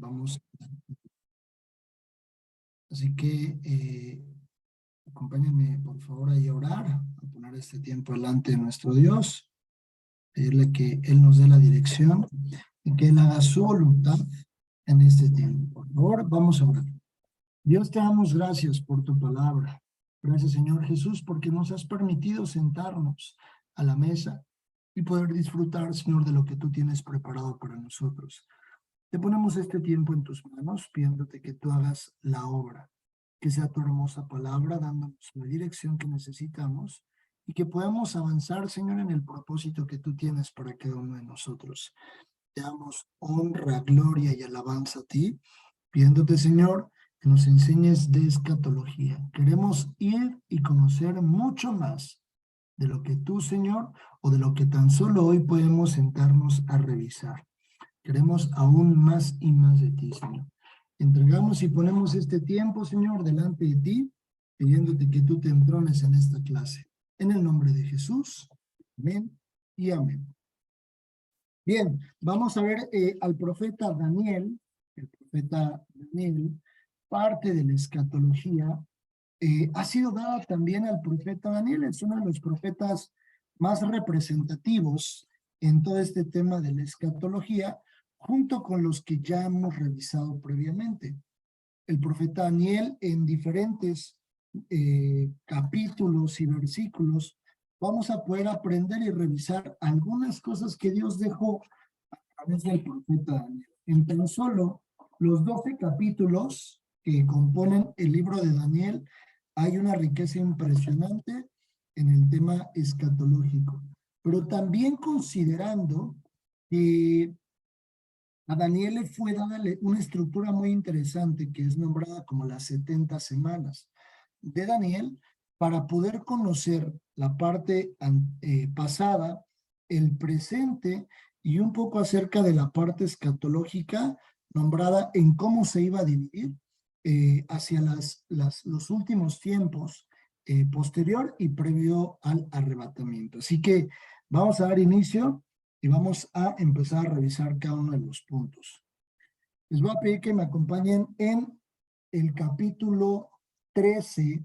Vamos, así que acompáñenme por favor a orar, a poner este tiempo delante de nuestro Dios, pedirle que Él nos dé la dirección y que Él haga su voluntad en este tiempo. Por favor, vamos a orar. Dios, te damos gracias por tu palabra. Gracias, Señor Jesús, porque nos has permitido sentarnos a la mesa y poder disfrutar, Señor, de lo que tú tienes preparado para nosotros. Te ponemos este tiempo en tus manos, pidiéndote que tú hagas la obra, que sea tu hermosa palabra, dándonos la dirección que necesitamos y que podamos avanzar, Señor, en el propósito que tú tienes para cada uno de nosotros. Te damos honra, gloria y alabanza a ti, pidiéndote, Señor, que nos enseñes de escatología. Queremos ir y conocer mucho más de lo que tú, Señor, o de lo que tan solo hoy podemos sentarnos a revisar. Queremos aún más y más de ti, Señor. Entregamos y ponemos este tiempo, Señor, delante de ti, pidiéndote que tú te entrones en esta clase. En el nombre de Jesús, amén y amén. Bien, vamos a ver al profeta Daniel. El profeta Daniel, parte de la escatología, ha sido dada también al profeta Daniel. Es uno de los profetas más representativos en todo este tema de la escatología, junto con los que ya hemos revisado previamente. El profeta Daniel, en diferentes capítulos y versículos, vamos a poder aprender y revisar algunas cosas que Dios dejó a través del profeta Daniel. En tan solo los 12 capítulos que componen el libro de Daniel, hay una riqueza impresionante en el tema escatológico, pero también considerando que a Daniel le fue dada una estructura muy interesante que es nombrada como las 70 semanas de Daniel para poder conocer la parte pasada, el presente y un poco acerca de la parte escatológica nombrada en cómo se iba a dividir hacia los últimos tiempos posterior y previo al arrebatamiento. Así que vamos a dar inicio y vamos a empezar a revisar cada uno de los puntos. Les voy a pedir que me acompañen en el capítulo 13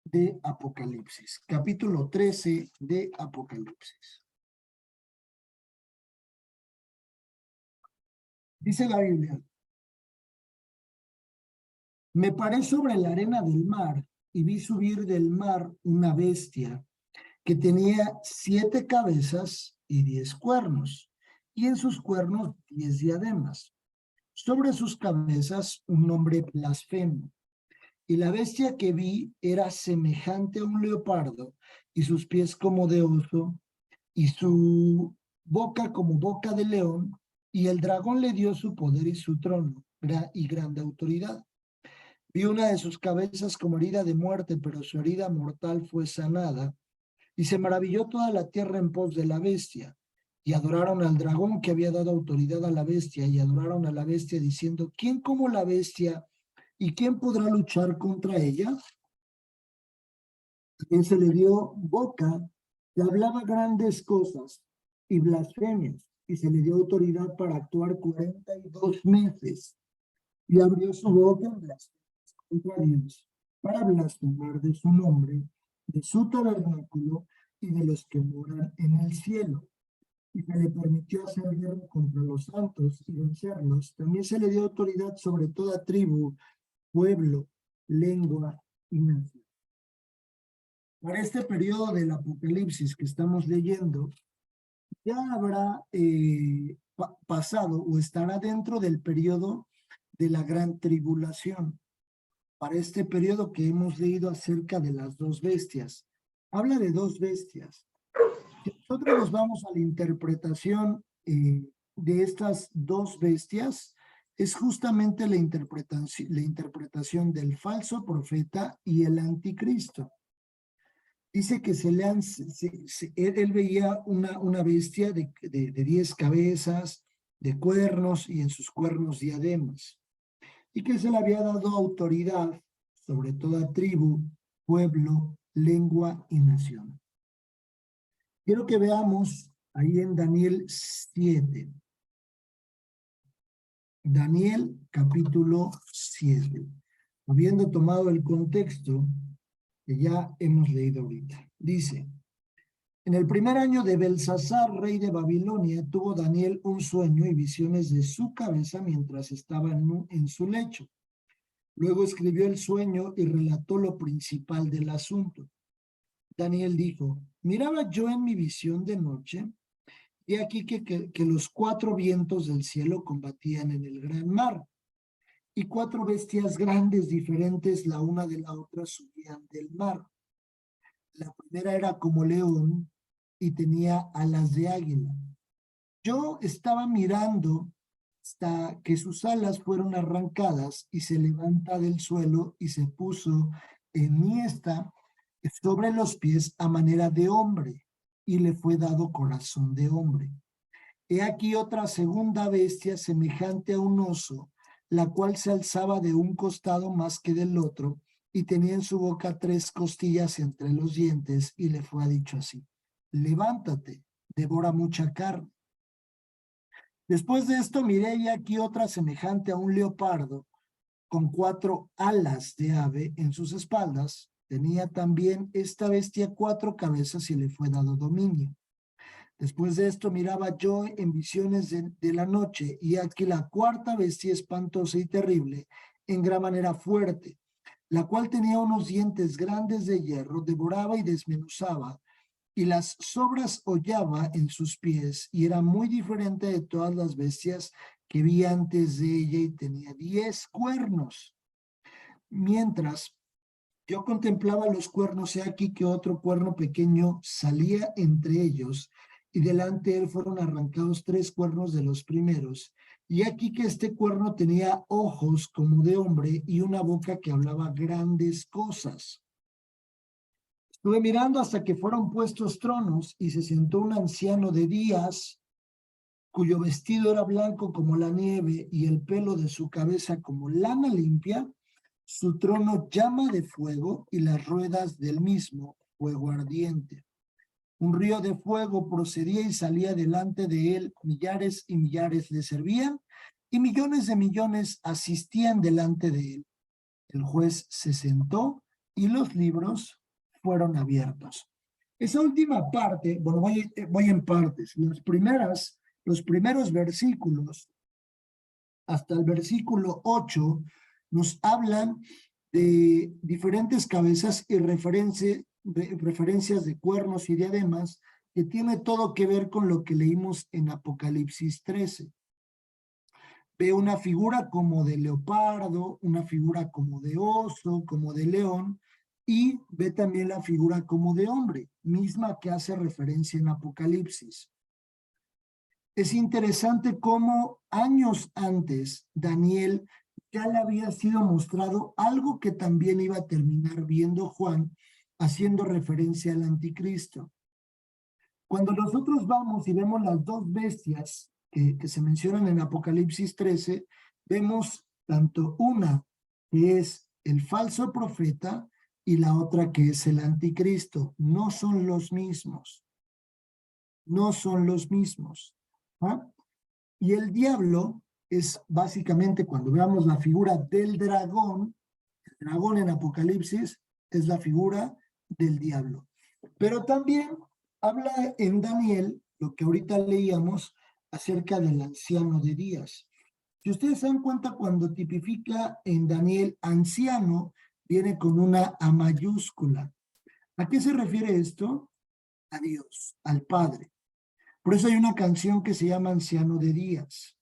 de Apocalipsis. Capítulo 13 de Apocalipsis. Dice la Biblia: me paré sobre la arena del mar y vi subir del mar una bestia que tenía 7 cabezas y 10 cuernos, y en sus cuernos 10 diademas. Sobre sus cabezas un nombre blasfemo. Y la bestia que vi era semejante a un leopardo, y sus pies como de oso, y su boca como boca de león, y el dragón le dio su poder y su trono, y grande autoridad. Vi una de sus cabezas como herida de muerte, pero su herida mortal fue sanada, y se maravilló toda la tierra en pos de la bestia. Y adoraron al dragón que había dado autoridad a la bestia, y adoraron a la bestia diciendo: ¿quién como la bestia? ¿Y quién podrá luchar contra ella? A quien se le dio boca, que hablaba grandes cosas y blasfemias, y se le dio autoridad para actuar 42 meses. Y abrió su boca en blasfemias contra Dios, para blasfemar de su nombre, de su tabernáculo y de los que moran en el cielo. Y se le permitió hacer guerra contra los santos y vencerlos. También se le dio autoridad sobre toda tribu, pueblo, lengua y nación. Para este periodo del Apocalipsis que estamos leyendo, ya habrá pasado o estará dentro del periodo de la gran tribulación. Para este periodo que hemos leído acerca de las 2 bestias, habla de 2 bestias. Si nosotros nos vamos a la interpretación de estas 2 bestias, es justamente la interpretación del falso profeta y el anticristo. Dice que él veía una bestia de 10 cabezas, de cuernos y en sus cuernos diademas, y que se le había dado autoridad sobre toda tribu, pueblo, lengua y nación. Quiero que veamos ahí en Daniel 7. Daniel capítulo 7. Habiendo tomado el contexto que ya hemos leído ahorita. Dice, en el primer año de Belsasar, rey de Babilonia, tuvo Daniel un sueño y visiones de su cabeza mientras estaba en su lecho. Luego escribió el sueño y relató lo principal del asunto. Daniel dijo, miraba yo en mi visión de noche, y aquí que los 4 vientos del cielo combatían en el gran mar, y 4 bestias grandes diferentes la una de la otra subían del mar. La primera era como león y tenía alas de águila. Yo estaba mirando hasta que sus alas fueron arrancadas y se levanta del suelo y se puso enhiesta sobre los pies a manera de hombre y le fue dado corazón de hombre. He aquí otra segunda bestia semejante a un oso, la cual se alzaba de un costado más que del otro y tenía en su boca 3 costillas entre los dientes y le fue dicho así, levántate, devora mucha carne. Después de esto miré y aquí otra semejante a un leopardo, con 4 alas de ave en sus espaldas. Tenía también esta bestia 4 cabezas y le fue dado dominio. Después de esto miraba yo en visiones de la noche, y aquí la 4ª bestia espantosa y terrible, en gran manera fuerte, la cual tenía unos dientes grandes de hierro, devoraba y desmenuzaba, y las sobras hollaba en sus pies, y era muy diferente de todas las bestias que vi antes de ella, y tenía 10 cuernos. Mientras yo contemplaba los cuernos, he aquí que otro cuerno pequeño salía entre ellos, y delante de él fueron arrancados 3 cuernos de los primeros. Y aquí que este cuerno tenía ojos como de hombre y una boca que hablaba grandes cosas. Estuve mirando hasta que fueron puestos tronos y se sentó un anciano de días, cuyo vestido era blanco como la nieve y el pelo de su cabeza como lana limpia. Su trono llama de fuego y las ruedas del mismo fuego ardiente. Un río de fuego procedía y salía delante de él, millares y millares le servían y millones de millones asistían delante de él. El juez se sentó y los libros fueron abiertos. Esa última parte, bueno, voy en partes. Los primeros versículos, hasta el versículo 8, nos hablan de diferentes cabezas y referencias de cuernos y diademas, que tiene todo que ver con lo que leímos en Apocalipsis 13. Ve una figura como de leopardo, una figura como de oso, como de león, y ve también la figura como de hombre, misma que hace referencia en Apocalipsis. Es interesante cómo años antes Daniel ya le había sido mostrado algo que también iba a terminar viendo Juan, haciendo referencia al anticristo. Cuando nosotros vamos y vemos las 2 bestias que se mencionan en Apocalipsis 13, vemos tanto una que es el falso profeta y la otra que es el anticristo. No son los mismos. No son los mismos. ¿Ah? Y el diablo es básicamente, cuando veamos la figura del dragón, el dragón en Apocalipsis es la figura del diablo. Pero también habla en Daniel, lo que ahorita leíamos, acerca del anciano de días. Si ustedes se dan cuenta, cuando tipifica en Daniel anciano, viene con una A mayúscula. ¿A qué se refiere esto? A Dios, al Padre. Por eso hay una canción que se llama Anciano de Días.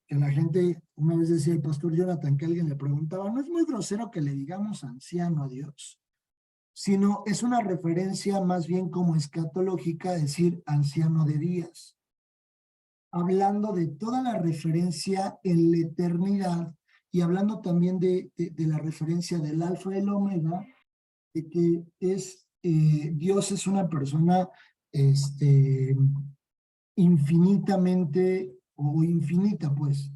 Que la gente, una vez decía el pastor Jonathan, que alguien le preguntaba, ¿no es muy grosero que le digamos anciano a Dios? Sino es una referencia más bien como escatológica, decir anciano de días, hablando de toda la referencia en la eternidad y hablando también de la referencia del alfa y el omega, de que Dios es una persona infinitamente o infinita, pues.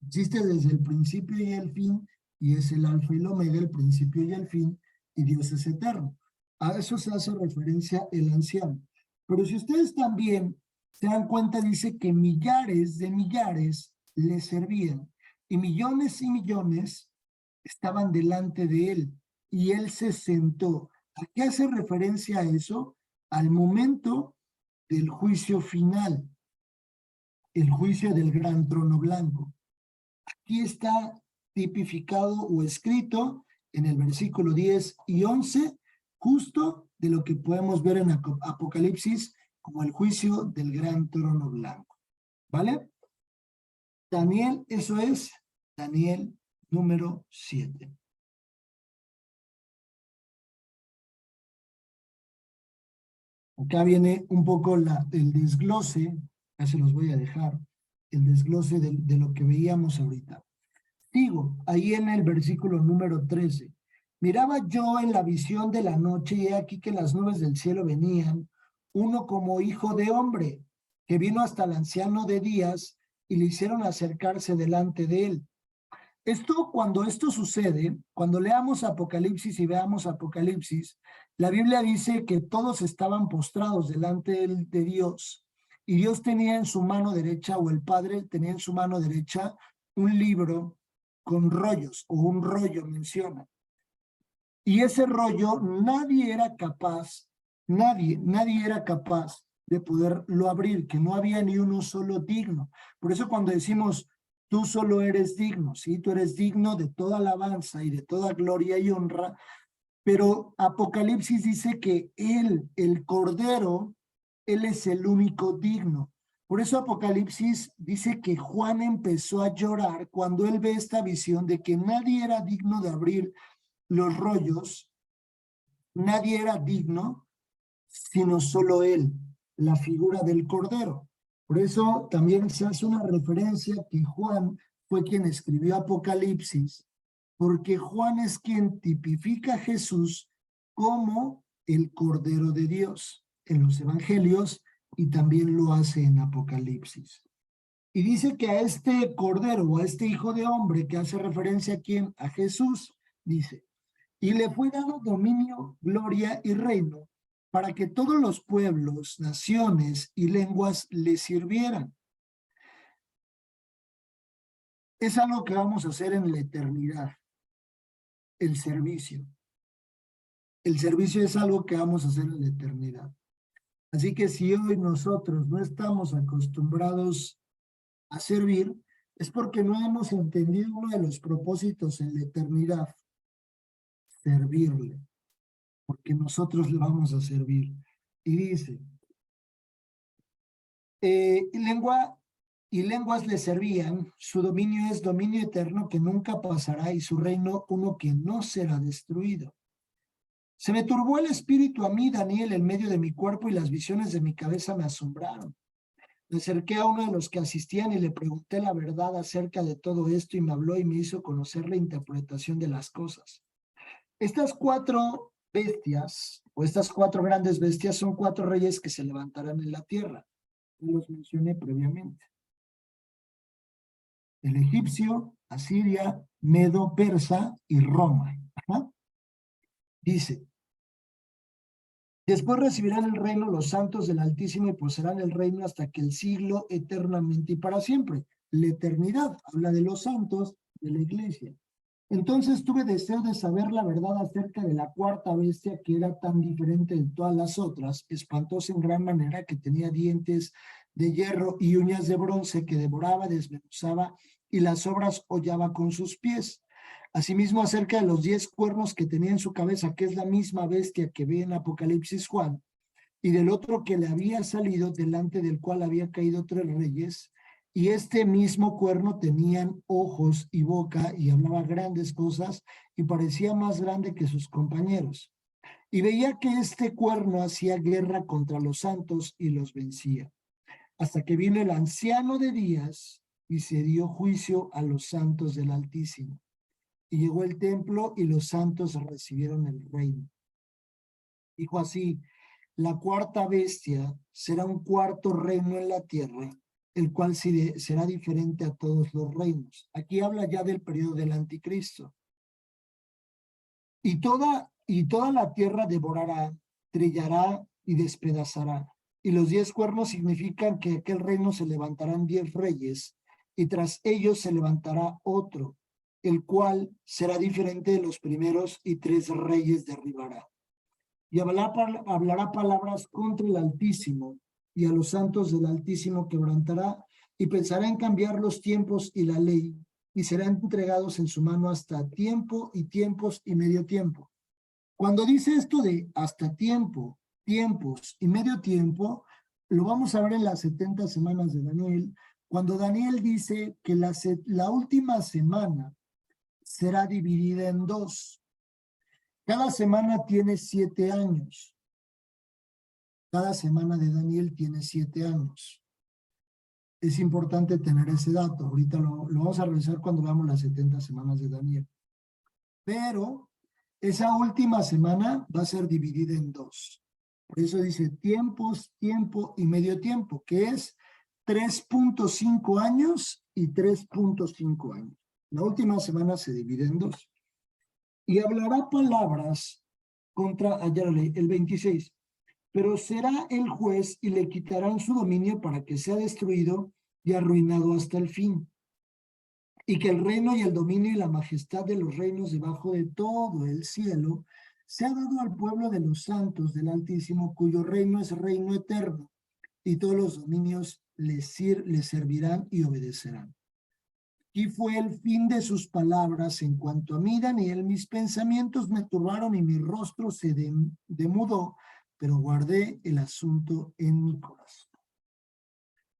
Existe desde el principio y el fin, y es el alfa y el omega, el principio y el fin, y Dios es eterno. A eso se hace referencia el anciano. Pero si ustedes también se dan cuenta, dice que millares de millares le servían y millones estaban delante de él y él se sentó. ¿A qué hace referencia a eso? Al momento del juicio final, el juicio del gran trono blanco. Aquí está tipificado o escrito en el versículo 10 y 11, justo de lo que podemos ver en Apocalipsis como el juicio del gran trono blanco. ¿Vale? Daniel, eso es Daniel número 7. Acá viene un poco el desglose, ya se los voy a dejar, el desglose de lo que veíamos ahorita. Digo, ahí en el versículo número 13, miraba yo en la visión de la noche y he aquí que las nubes del cielo venían, uno como hijo de hombre, que vino hasta el anciano de días y le hicieron acercarse delante de él. Cuando esto sucede, cuando leamos Apocalipsis y veamos Apocalipsis, la Biblia dice que todos estaban postrados delante de Dios y Dios tenía en su mano derecha, o el Padre tenía en su mano derecha, un libro con rollos, o un rollo menciona. Y ese rollo nadie era capaz de poderlo abrir, que no había ni uno solo digno. Por eso cuando decimos, tú solo eres digno, ¿sí? Tú eres digno de toda alabanza y de toda gloria y honra, pero Apocalipsis dice que él, el Cordero, él es el único digno. Por eso Apocalipsis dice que Juan empezó a llorar cuando él ve esta visión de que nadie era digno de abrir los rollos, nadie era digno, sino solo él, la figura del Cordero. Por eso también se hace una referencia que Juan fue quien escribió Apocalipsis, porque Juan es quien tipifica a Jesús como el Cordero de Dios en los evangelios y también lo hace en Apocalipsis. Y dice que a este Cordero o a este Hijo de Hombre que hace referencia aquí a Jesús, dice, y le fue dado dominio, gloria y reino para que todos los pueblos, naciones y lenguas le sirvieran. Es algo que vamos a hacer en la eternidad, el servicio. El servicio es algo que vamos a hacer en la eternidad. Así que si hoy nosotros no estamos acostumbrados a servir, es porque no hemos entendido uno de los propósitos en la eternidad, servirle, porque nosotros le vamos a servir. Y dice, lenguas le servían, su dominio es dominio eterno que nunca pasará y su reino uno que no será destruido. Se me turbó el espíritu a mí, Daniel, en medio de mi cuerpo y las visiones de mi cabeza me asombraron. Me acerqué a uno de los que asistían y le pregunté la verdad acerca de todo esto y me habló y me hizo conocer la interpretación de las cosas. Estas 4 bestias, o estas 4 grandes bestias, son 4 reyes que se levantarán en la tierra. Los mencioné previamente. El egipcio, Asiria, Medo, Persa y Roma. Ajá. Dice, después recibirán el reino los santos del Altísimo y poseerán el reino hasta que el siglo eternamente y para siempre. La eternidad habla de los santos de la iglesia. Entonces tuve deseo de saber la verdad acerca de la 4ª bestia que era tan diferente de todas las otras, espantosa en gran manera, que tenía dientes de hierro y uñas de bronce, que devoraba, desmenuzaba y las obras hollaba con sus pies. Asimismo, acerca de los 10 cuernos que tenía en su cabeza, que es la misma bestia que ve en Apocalipsis Juan, y del otro que le había salido, delante del cual había caído 3 reyes, y este mismo cuerno tenían ojos y boca, y hablaba grandes cosas, y parecía más grande que sus compañeros. Y veía que este cuerno hacía guerra contra los santos y los vencía, hasta que vino el anciano de días y se dio juicio a los santos del Altísimo. Y llegó el templo y los santos recibieron el reino. Dijo así, la 4ª bestia será un 4º reino en la tierra, el cual será diferente a todos los reinos. Aquí habla ya del periodo del anticristo. Y toda la tierra devorará, trillará y despedazará. Y los 10 cuernos significan que aquel reino se levantarán 10 reyes, y tras ellos se levantará otro, el cual será diferente de los primeros, y 3 reyes derribará. Y hablará palabras contra el Altísimo, y a los santos del Altísimo quebrantará, y pensará en cambiar los tiempos y la ley, y serán entregados en su mano hasta tiempo y tiempos y medio tiempo. Cuando dice esto de hasta tiempo, tiempos y medio tiempo, lo vamos a ver en las 70 semanas de Daniel, cuando Daniel dice que la última semana será dividida en 2. Cada semana tiene 7 años. Cada semana de Daniel tiene 7 años. Es importante tener ese dato. Ahorita lo vamos a revisar cuando veamos las 70 semanas de Daniel. Pero esa última semana va a ser dividida en 2. Por eso dice tiempos, tiempo y medio tiempo, que es 3.5 años y 3.5 años. La última semana se divide en 2. Y hablará palabras contra, ayer leí, el 26. Pero será el juez y le quitarán su dominio para que sea destruido y arruinado hasta el fin. Y que el reino y el dominio y la majestad de los reinos debajo de todo el cielo se ha dado al pueblo de los santos del Altísimo, cuyo reino es reino eterno, y todos los dominios le servirán y obedecerán. Y fue el fin de sus palabras. En cuanto a mí, Daniel, mis pensamientos me turbaron y mi rostro se demudó, pero guardé el asunto en mi corazón.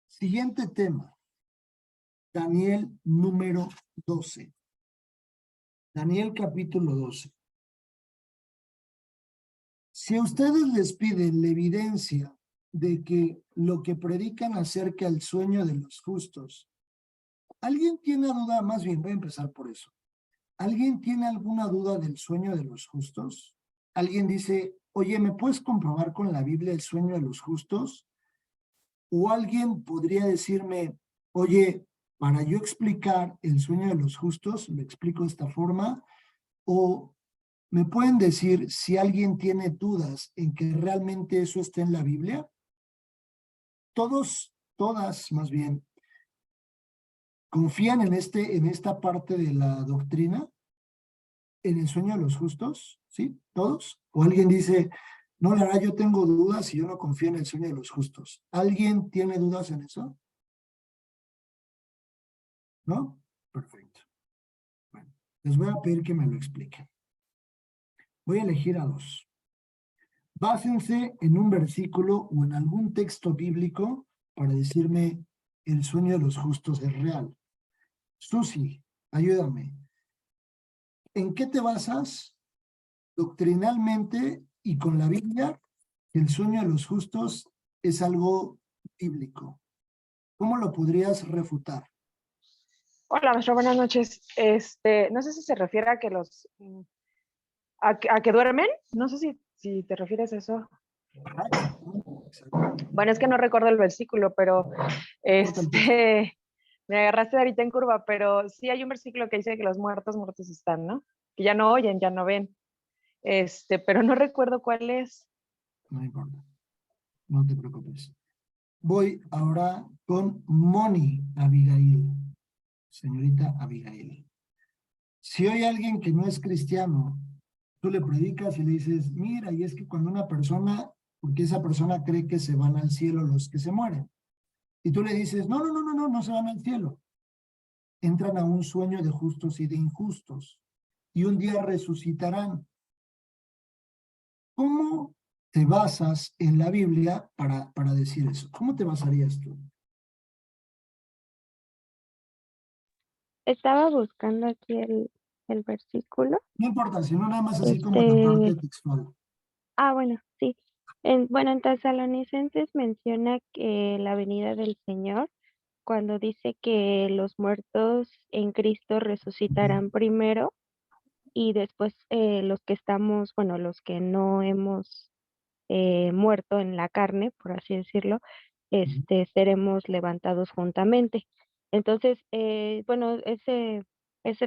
Siguiente tema. Daniel número 12. Daniel capítulo 12. Si a ustedes les piden la evidencia de que lo que predican acerca del sueño de los justos, ¿alguien tiene duda? Más bien, voy a empezar por eso. ¿Alguien tiene alguna duda del sueño de los justos? ¿Alguien dice, oye, ¿me puedes comprobar con la Biblia el sueño de los justos? ¿O alguien podría decirme, oye, para yo explicar el sueño de los justos, lo explico de esta forma? ¿O me pueden decir si alguien tiene dudas en que realmente eso esté en la Biblia? Todas más bien, confían en esta parte de la doctrina, en el sueño de los justos, ¿sí? ¿Todos? ¿O alguien dice, no, la verdad yo tengo dudas y yo no confío en el sueño de los justos? ¿Alguien tiene dudas en eso? ¿No? Perfecto. Bueno, les voy a pedir que me lo expliquen. Voy a elegir a 2. Básense en un versículo o en algún texto bíblico para decirme el sueño de los justos es real. Susi, ayúdame. ¿En qué te basas doctrinalmente y con la Biblia que el sueño de los justos es algo bíblico? ¿Cómo lo podrías refutar? Hola, maestro, buenas noches. No sé si se refiere a que a que duermen. No sé si te refieres a eso. Bueno, es que no recuerdo el versículo, pero me agarraste ahorita en curva, pero sí hay un versículo que dice que los muertos están, ¿no? Que ya no oyen, ya no ven. Pero no recuerdo cuál es. No importa, no te preocupes. Voy ahora con Moni Abigail, señorita Abigail. Si hay alguien que no es cristiano, tú le predicas y le dices, mira, y es que cuando una persona, porque esa persona cree que se van al cielo los que se mueren, y tú le dices, no se van al cielo. Entran a un sueño de justos y de injustos, y un día resucitarán. ¿Cómo te basas en la Biblia para decir eso? ¿Cómo te basarías tú? Estaba buscando aquí el versículo. No importa, sino nada más así como la parte textual. Bueno, sí. En Tesalonicenses menciona que la venida del Señor, cuando dice que los muertos en Cristo resucitarán primero y después los que estamos, los que no hemos muerto en la carne, por así decirlo, seremos levantados juntamente. Entonces, ese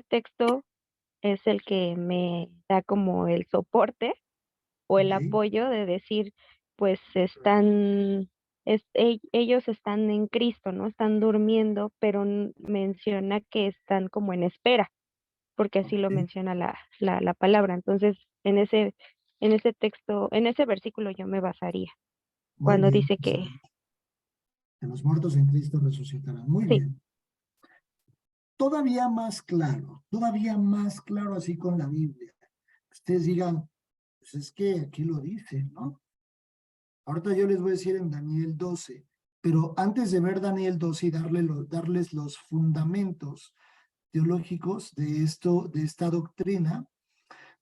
texto es el que me da como el soporte o el apoyo de decir, pues están ellos están en Cristo, ¿no? Están durmiendo, pero menciona que están como en espera, porque así lo Ok, menciona la palabra. Entonces, en ese texto, en ese versículo yo me basaría, muy cuando bien, dice que excelente. Que los muertos en Cristo resucitarán. Muy sí. bien. Todavía más claro así con la Biblia. Ustedes digan, pues es que aquí lo dice, ¿no? Ahorita yo les voy a decir en Daniel 12, pero antes de ver Daniel 12 y darles los fundamentos teológicos de esto, de esta doctrina,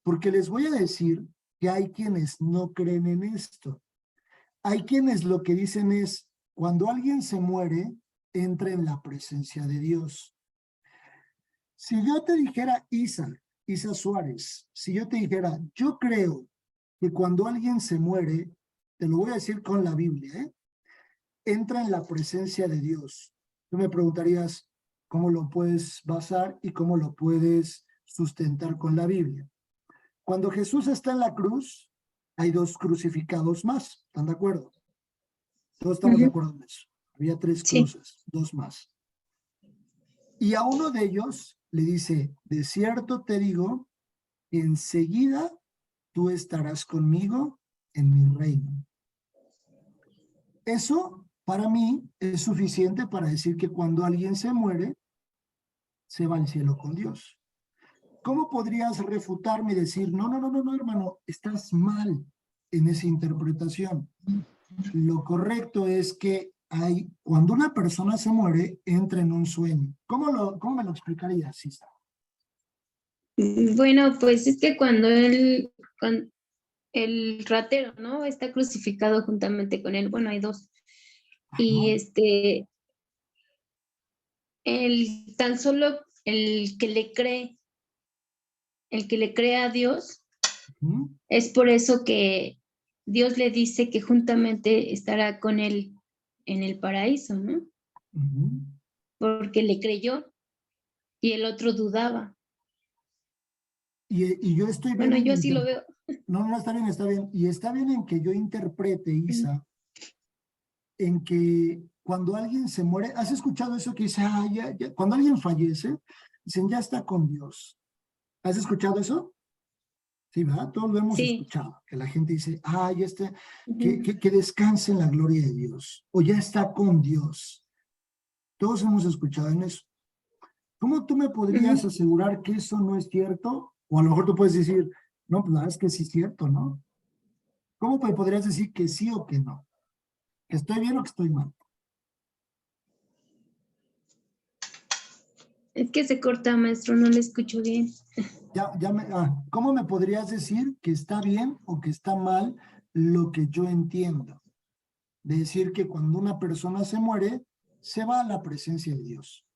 porque les voy a decir que hay quienes no creen en esto. Hay quienes lo que dicen es, cuando alguien se muere, entra en la presencia de Dios. Si yo te dijera, Isa Suárez, si yo te dijera, yo creo que cuando alguien se muere, te lo voy a decir con la Biblia, entra en la presencia de Dios. Tú me preguntarías cómo lo puedes basar y cómo lo puedes sustentar con la Biblia. Cuando Jesús está en la cruz, hay dos crucificados más, ¿están de acuerdo? Todos estamos de Ujú. acuerdo en eso. Había tres Sí. cruces, dos más. Y a uno de ellos le dice, de cierto te digo, enseguida tú estarás conmigo en mi reino. Eso para mí es suficiente para decir que cuando alguien se muere, se va al cielo con Dios. ¿Cómo podrías refutarme y decir, no, hermano, estás mal en esa interpretación? Lo correcto es que cuando una persona se muere, entra en un sueño. ¿Cómo me lo explicarías, Sisa? Bueno, pues es que cuando el ratero, ¿no? Está crucificado juntamente con él. Bueno, hay dos. Y Ajá. tan solo el que le cree a Dios, Ujú, es por eso que Dios le dice que juntamente estará con él en el paraíso, ¿no? ujú. Porque le creyó y el otro dudaba. Y yo estoy bien Bueno, en yo así lo veo. No, está bien, está bien. Y está bien en que yo interprete, Isa, en que cuando alguien se muere, ¿has escuchado eso que dice, cuando alguien fallece, dicen, ya está con Dios? ¿Has escuchado eso? Sí, ¿verdad? Todos lo hemos Sí. escuchado, que la gente dice, ya está, Ujú. que descanse en la gloria de Dios, o ya está con Dios. Todos hemos escuchado en eso. ¿Cómo tú me podrías Ujú. asegurar que eso no es cierto? O a lo mejor tú puedes decir, no, pues la verdad es que sí es cierto, ¿no? ¿Cómo me podrías decir que sí o que no? ¿Que estoy bien o que estoy mal? Es que se corta, maestro, no le escucho bien. ¿Cómo me podrías decir que está bien o que está mal lo que yo entiendo? De decir que cuando una persona se muere, se va a la presencia de Dios.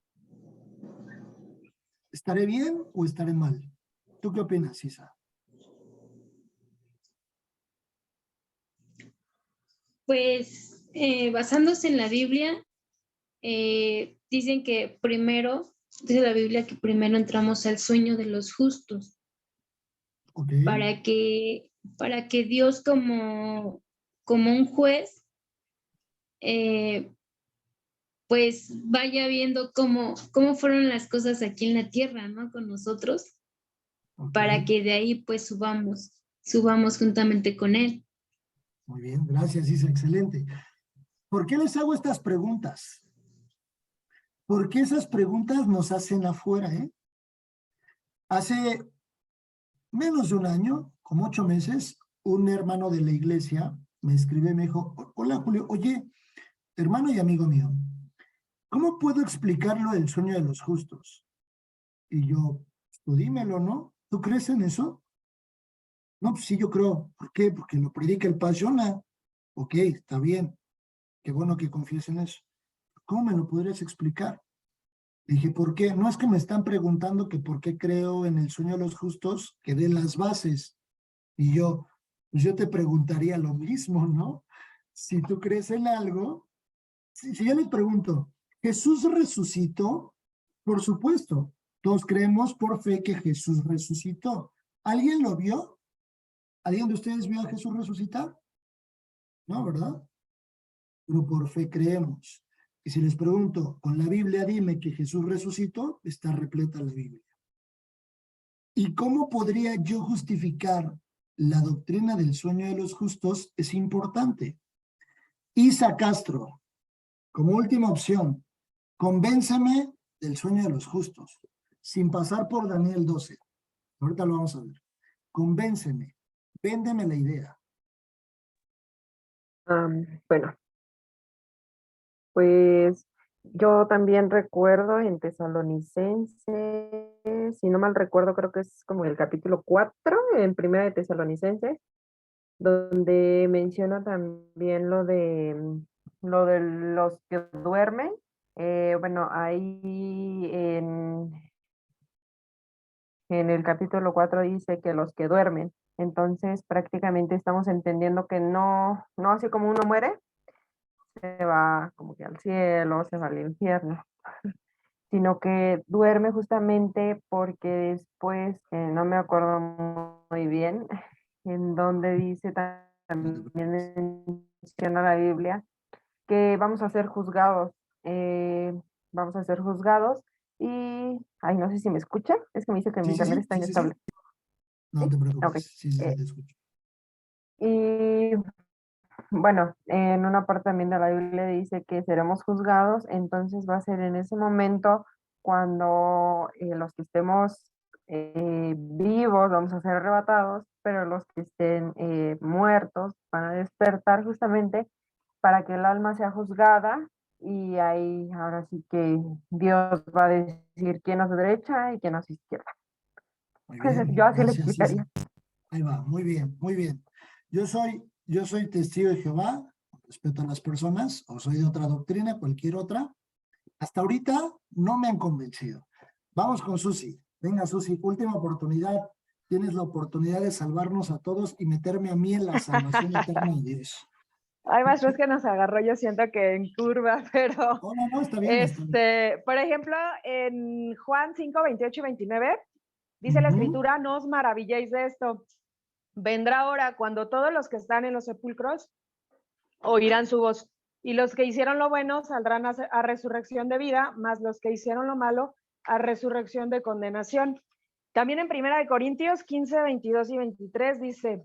¿Estaré bien o estaré mal? ¿Tú qué opinas, Isa? Pues basándose en la Biblia, dicen que dice la Biblia que primero entramos al sueño de los justos, Ok. para que, para que Dios como un juez, eh, pues vaya viendo cómo fueron las cosas aquí en la tierra, ¿no? Con nosotros, Ok. para que de ahí pues subamos juntamente con Él. Muy bien, gracias, Isa, excelente. ¿Por qué les hago estas preguntas? Porque esas preguntas nos hacen afuera, ¿eh? Hace menos de un año, como 8 meses, un hermano de la iglesia me escribe y me dijo, hola Julio, oye, hermano y amigo mío, ¿cómo puedo explicarlo del sueño de los justos? Y yo, tú dímelo, ¿no? ¿Tú crees en eso? No, pues sí, yo creo. ¿Por qué? Porque lo predica el Paz Jonah. Ok, está bien. Qué bueno que confíes en eso. ¿Cómo me lo podrías explicar? Dije, ¿por qué? No es que me están preguntando que por qué creo en el sueño de los justos, que dé las bases. Y yo, pues yo te preguntaría lo mismo, ¿no? Si tú crees en algo, si yo les pregunto, ¿Jesús resucitó? Por supuesto, todos creemos por fe que Jesús resucitó. ¿Alguien lo vio? ¿Alguien de ustedes vio a Jesús resucitar? No, ¿verdad? pero por fe creemos. Y si les pregunto, con la Biblia dime que Jesús resucitó, está repleta la Biblia. ¿Y cómo podría yo justificar la doctrina del sueño de los justos? Es importante. Isa Castro, como última opción, convénceme del sueño de los justos, sin pasar por Daniel 12. Ahorita lo vamos a ver. Convénceme, véndeme la idea. Bueno, pues yo también recuerdo en Tesalonicenses, si no mal recuerdo, creo que es como el capítulo 4 en Primera de Tesalonicenses, donde menciona también lo de los que duermen. Bueno, ahí en el capítulo 4 dice que los que duermen. Entonces prácticamente estamos entendiendo que no así como uno muere, se va como que al cielo, se va al infierno, sino que duerme justamente porque después, no me acuerdo muy bien, en donde dice también menciona la Biblia, que vamos a ser juzgados, vamos a ser juzgados y, ay, no sé si me escucha, es que me dice que mi internet está Sí. inestable. No te Ok. preocupes, sí, Eh, te escucho. y bueno, en una parte también de la Biblia dice que seremos juzgados, entonces va a ser en ese momento cuando los que estemos vivos vamos a ser arrebatados, pero los que estén muertos van a despertar justamente para que el alma sea juzgada y ahí ahora sí que Dios va a decir quién es de derecha y quién es de izquierda. Muy Entonces, bien, yo así le gracias, Isa. explicaría. Ahí va, muy bien, muy bien. Yo soy testigo de Jehová, respeto a las personas, o soy de otra doctrina, cualquier otra. Hasta ahorita no me han convencido. Vamos con Susi. Venga, Susi, última oportunidad. Tienes la oportunidad de salvarnos a todos y meterme a mí en la salvación eterna de Dios. Ay, maestro, es que nos agarró, yo siento que en curva, pero Oh, no, está bien, está bien. por ejemplo, en Juan 5, 28 y 29, dice la Ujú. escritura, no os maravilléis de esto. Vendrá hora cuando todos los que están en los sepulcros oirán su voz, y los que hicieron lo bueno saldrán a resurrección de vida, más los que hicieron lo malo a resurrección de condenación. También en 1 Corintios 15, 22 y 23 dice,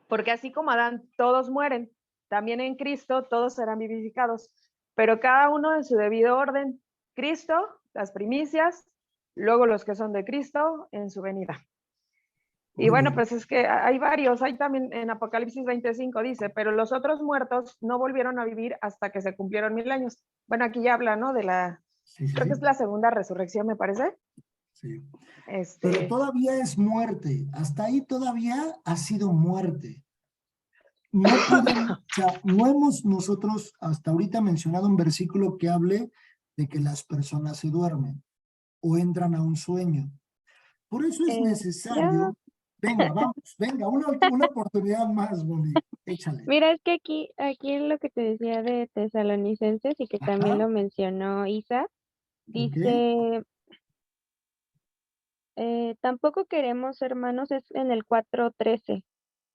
porque así como Adán todos mueren, también en Cristo todos serán vivificados, pero cada uno en su debido orden. Cristo, las primicias, luego los que son de Cristo en su venida. Y Muy bueno, bien. pues es que hay varios, hay también en Apocalipsis 25 dice, pero los otros muertos no volvieron a vivir hasta que se cumplieron 1000 años. Bueno, aquí ya habla, ¿no? De Sí, creo que es la segunda resurrección, me parece. sí. Pero todavía es muerte. Hasta ahí todavía ha sido muerte. No podemos, o sea, no hemos nosotros hasta ahorita mencionado un versículo que hable de que las personas se duermen o entran a un sueño. Por eso es Yo, necesario, venga, vamos, venga, una oportunidad más, Bonnie, échale. mira, es que aquí lo que te decía de Tesalonicenses y que también Ajá, lo mencionó Isa, ok, dice, tampoco queremos, hermanos, es en el 4:13,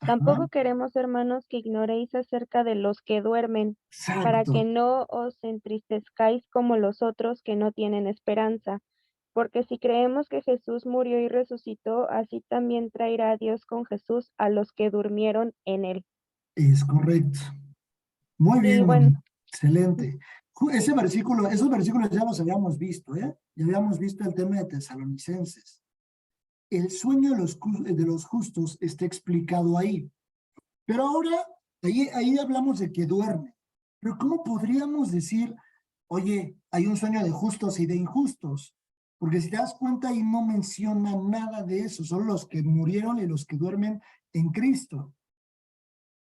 ajá, tampoco queremos, hermanos, que ignoréis acerca de los que duermen, para que exacto. no os entristezcáis como los otros que no tienen esperanza. Porque si creemos que Jesús murió y resucitó, así también traerá Dios con Jesús a los que durmieron en él. Es correcto. Muy Y bien, bueno, Moni. Excelente. Ese versículo, esos versículos ya los habíamos visto, ¿eh? Ya habíamos visto el tema de Tesalonicenses. El sueño de los justos está explicado ahí. Pero ahora, ahí hablamos de que duerme. Pero ¿cómo podríamos decir, oye, hay un sueño de justos y de injustos? Porque si te das cuenta, ahí no menciona nada de eso. Son los que murieron y los que duermen en Cristo.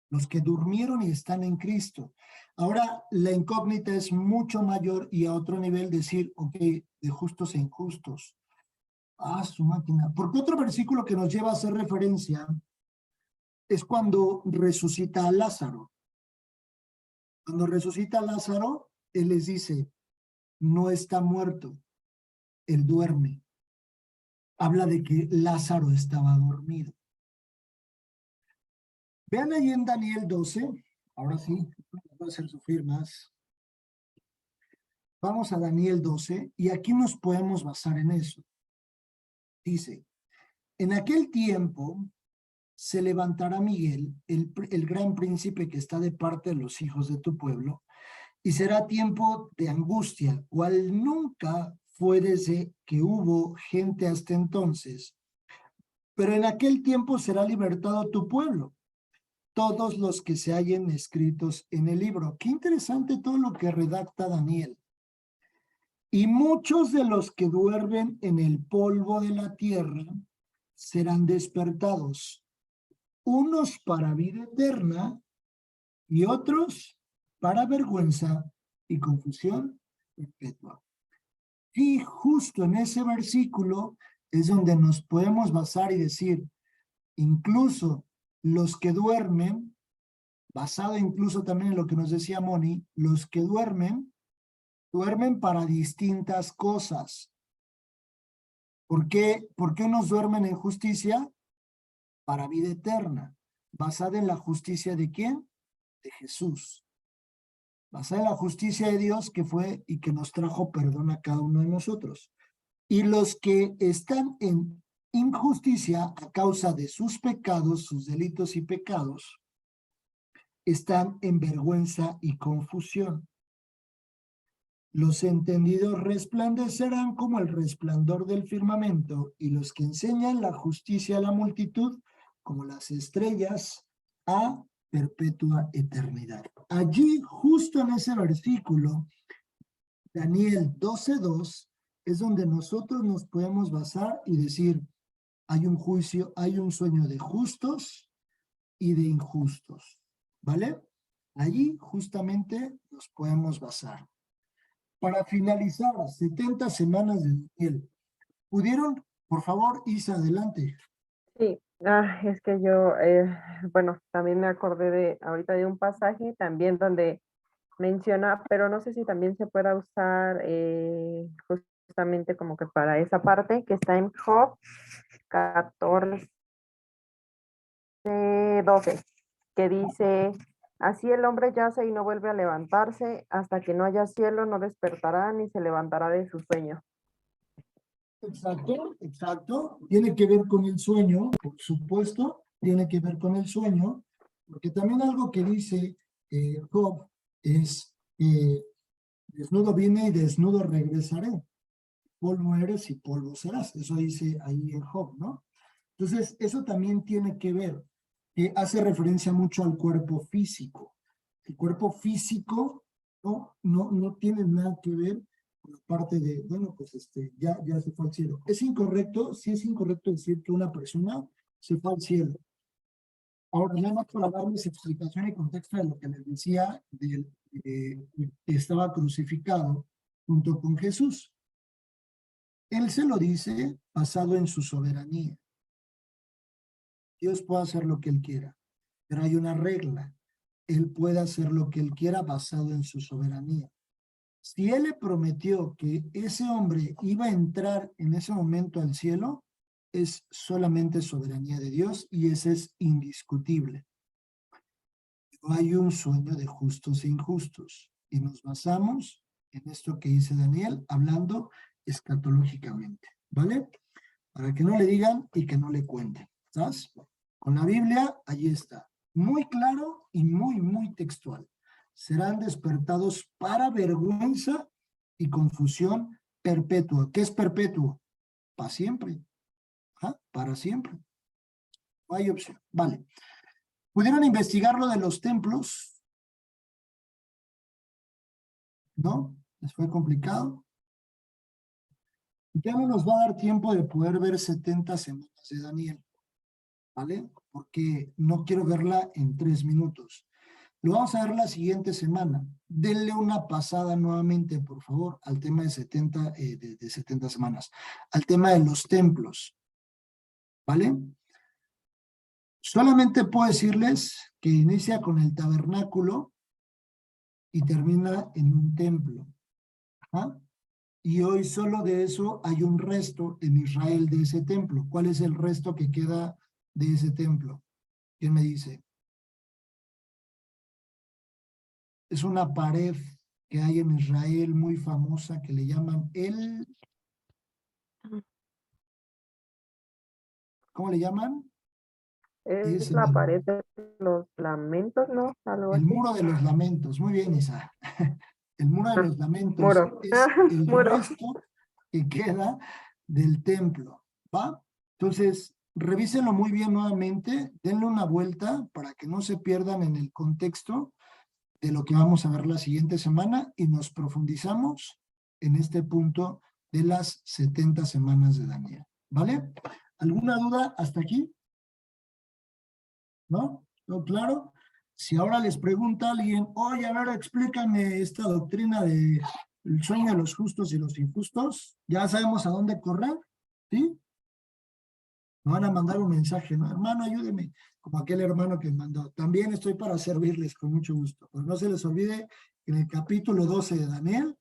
Los que durmieron y están en Cristo. Ahora la incógnita es mucho mayor y a otro nivel decir, ok, de justos e injustos. Ah, su máquina. Porque otro versículo que nos lleva a hacer referencia es cuando resucita a Lázaro. Cuando resucita a Lázaro, él les dice, no está muerto, él duerme. Habla de que Lázaro estaba dormido. Vean ahí en Daniel 12, Ahora sí, voy a hacer sufrir más. Vamos a Daniel 12 y aquí nos podemos basar en eso. Dice, en aquel tiempo se levantará Miguel, el gran príncipe que está de parte de los hijos de tu pueblo, y será tiempo de angustia, cual nunca fue desde que hubo gente hasta entonces. Pero en aquel tiempo será libertado tu pueblo, todos los que se hallen escritos en el libro. Qué interesante todo lo que redacta Daniel. Y muchos de los que duermen en el polvo de la tierra serán despertados, unos para vida eterna y otros para vergüenza y confusión perpetua. Y justo en ese versículo es donde nos podemos basar y decir, incluso los que duermen, basado incluso también en lo que nos decía Moni, los que duermen para distintas cosas. ¿Por qué unos duermen en justicia? Para vida eterna. ¿Basada en la justicia de quién? De Jesús. Basada en la justicia de Dios que fue y que nos trajo perdón a cada uno de nosotros. Y los que están en injusticia a causa de sus pecados, sus delitos y pecados, están en vergüenza y confusión. Los entendidos resplandecerán como el resplandor del firmamento, y los que enseñan la justicia a la multitud, como las estrellas a perpetua eternidad. Allí, justo en ese versículo, Daniel 12:2, es donde nosotros nos podemos basar y decir, hay un juicio, hay un sueño de justos y de injustos, ¿vale? Allí justamente nos podemos basar. Para finalizar, 70 semanas de Daniel. ¿Pudieron, por favor, Isa, adelante? Sí, es que yo, bueno, también me acordé de ahorita de un pasaje también donde menciona, pero no sé si también se pueda usar justamente como que para esa parte que está en Job 14:12, que dice, así el hombre yace y no vuelve a levantarse, hasta que no haya cielo no despertará ni se levantará de su sueño. Exacto, exacto. Tiene que ver con el sueño, por supuesto, tiene que ver con el sueño, porque también algo que dice Job es, desnudo vine y desnudo regresaré. Polvo eres y polvo serás. Eso dice ahí en Job, ¿no? Entonces, eso también tiene que ver, que hace referencia mucho al cuerpo físico. El cuerpo físico no tiene nada que ver con la parte de, bueno, pues ya se fue al cielo. Es incorrecto, sí es incorrecto decir que una persona se fue al cielo. Ahora, nada más para darles explicación y contexto de lo que les decía, que estaba crucificado junto con Jesús. Él se lo dice basado en su soberanía. Dios puede hacer lo que Él quiera, pero hay una regla. Él puede hacer lo que Él quiera basado en su soberanía. Si Él le prometió que ese hombre iba a entrar en ese momento al cielo, es solamente soberanía de Dios y ese es indiscutible. No hay un sueño de justos e injustos y nos basamos en esto que dice Daniel, hablando escatológicamente, ¿vale? Para que no le digan y que no le cuenten, ¿sabes? Con la Biblia, allí está. Muy claro y muy textual. Serán despertados para vergüenza y confusión perpetua. ¿Qué es perpetuo? Para siempre. ¿Ah? Para siempre. No hay opción. Vale. ¿Pudieron investigar lo de los templos? ¿No? ¿Les fue complicado? Ya no nos va a dar tiempo de poder ver 70 semanas de Daniel, ¿vale? Porque no quiero verla en 3 minutos. Lo vamos a ver la siguiente semana. Denle una pasada nuevamente, por favor, al tema de 70 semanas, al tema de los templos, ¿vale? Solamente puedo decirles que inicia con el tabernáculo y termina en un templo. ¿Ah? Y hoy solo de eso hay un resto en Israel de ese templo. ¿Cuál es el resto que queda de ese templo? ¿Quién me dice? Es una pared que hay en Israel muy famosa que le llaman ¿cómo le llaman? Es Se la me- pared de los lamentos, ¿no? Algo El así. muro de los lamentos. Muy bien, Isa. El muro de Ah, los lamentos muro. es el Muro. resto que queda del templo, ¿va? Entonces, revísenlo muy bien nuevamente, denle una vuelta para que no se pierdan en el contexto de lo que vamos a ver la siguiente semana y nos profundizamos en este punto de las 70 semanas de Daniel, ¿vale? ¿Alguna duda hasta aquí? ¿No? ¿No? Claro. Si ahora les pregunta a alguien, oye, a ver, explícame esta doctrina de el sueño de los justos y los injustos, ya sabemos a dónde correr, ¿sí? Me van a mandar un mensaje, ¿no? Hermano, ayúdeme, como aquel hermano que mandó. También estoy para servirles con mucho gusto. Pues no se les olvide, en el capítulo 12 de Daniel,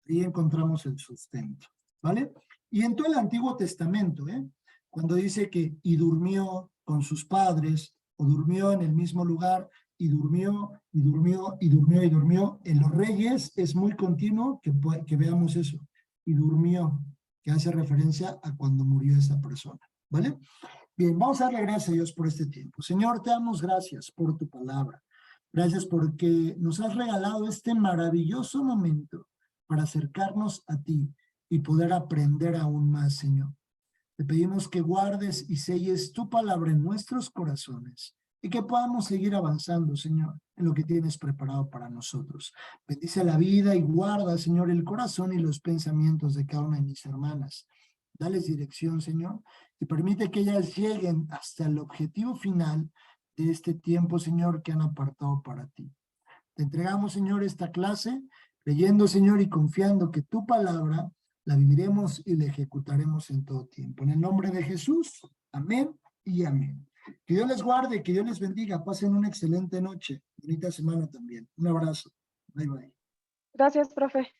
ahí encontramos el sustento, ¿vale? Y en todo el Antiguo Testamento, ¿eh? Cuando dice que y durmió con sus padres, o durmió en el mismo lugar, y durmió, y durmió, y durmió, y durmió. En los Reyes es muy continuo que veamos eso. Y durmió, que hace referencia a cuando murió esa persona, ¿vale? Bien, vamos a darle gracias a Dios por este tiempo. Señor, te damos gracias por tu palabra. Gracias porque nos has regalado este maravilloso momento para acercarnos a ti y poder aprender aún más, Señor. Te pedimos que guardes y selles tu palabra en nuestros corazones y que podamos seguir avanzando, Señor, en lo que tienes preparado para nosotros. Bendice la vida y guarda, Señor, el corazón y los pensamientos de cada una de mis hermanas. Dales dirección, Señor, y permite que ellas lleguen hasta el objetivo final de este tiempo, Señor, que han apartado para ti. Te entregamos, Señor, esta clase, creyendo, Señor, y confiando que tu palabra la viviremos y la ejecutaremos en todo tiempo. En el nombre de Jesús, amén y amén. Que Dios les guarde, que Dios les bendiga. Pasen una excelente noche, bonita semana también. Un abrazo. Bye, bye. Gracias, profe.